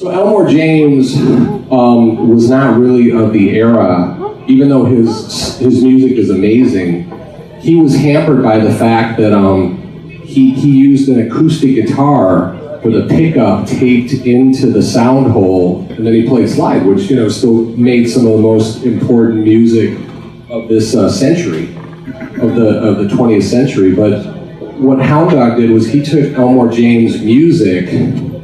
So Elmore James was not really of the era, even though his music is amazing. He was hampered by the fact that he used an acoustic guitar with a pickup taped into the sound hole, and then he played slide, which still made some of the most important music of this century, of the 20th century. But what Hound Dog did was he took Elmore James' music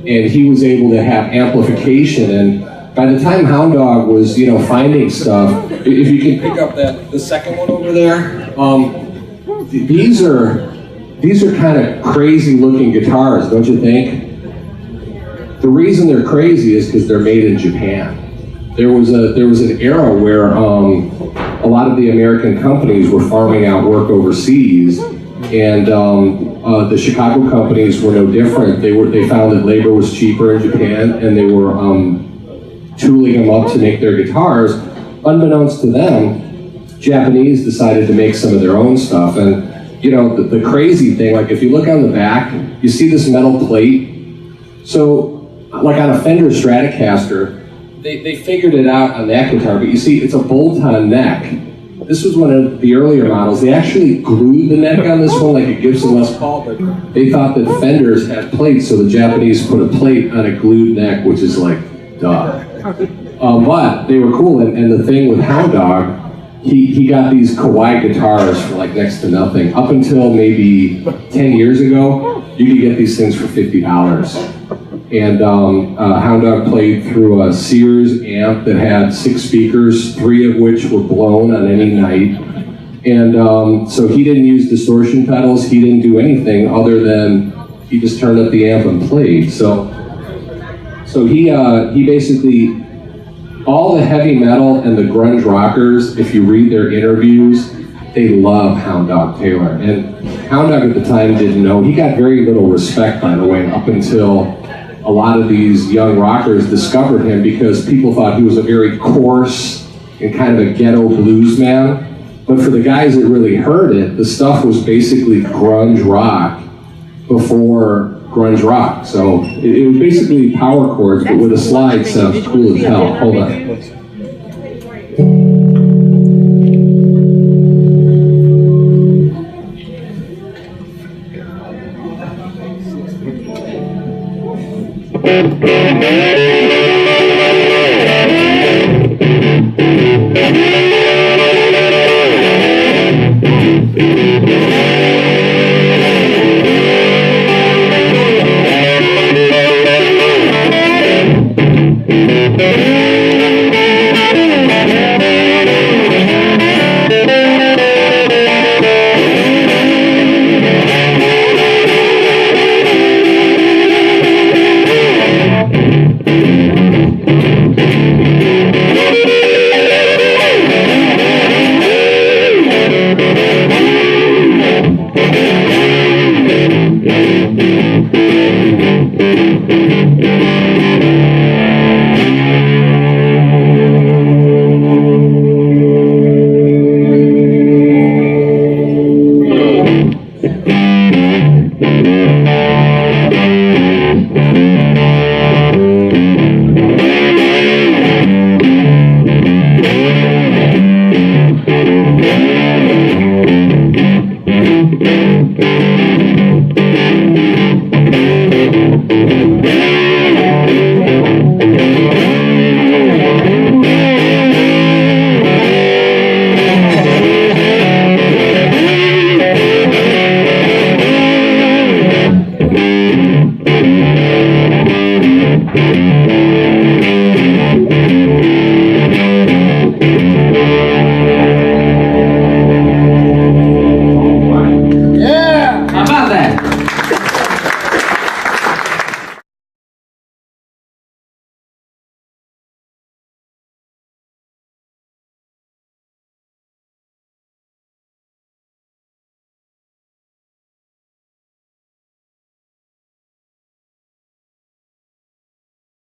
and he was able to have amplification. And by the time Hound Dog was finding stuff, if you can pick up the second one over there, these are kind of crazy looking guitars, don't you think? The reason they're crazy is because they're made in Japan. There was an era where a lot of the American companies were farming out work overseas, and the Chicago companies were no different. They found that labor was cheaper in Japan, and they were tooling them up to make their guitars. Unbeknownst to them, Japanese decided to make some of their own stuff. And the crazy thing, like if you look on the back, you see this metal plate. So like on a Fender Stratocaster, they figured it out on that guitar, but you see it's a bolt-on neck. This was one of the earlier models. They actually glued the neck on this one like a Gibson Les Paul, but they thought that Fenders had plates, so the Japanese put a plate on a glued neck, which is like, duh. But they were cool, and the thing with Hound Dog, he got these Kawai guitars for like next to nothing. Up until maybe 10 years ago, you could get these things for $50. And Hound Dog played through a Sears amp that had 6 speakers, 3 of which were blown on any night. And so he didn't use distortion pedals, he didn't do anything other than he just turned up the amp and played. So he basically, all the heavy metal and the grunge rockers, if you read their interviews, they love Hound Dog Taylor. And Hound Dog at the time didn't know. He got very little respect, by the way, up until a lot of these young rockers discovered him, because people thought he was a very coarse and kind of a ghetto blues man. But for the guys that really heard it, the stuff was basically grunge rock before grunge rock. So it was basically power chords, but with a slide sounds cool as hell. Hold on.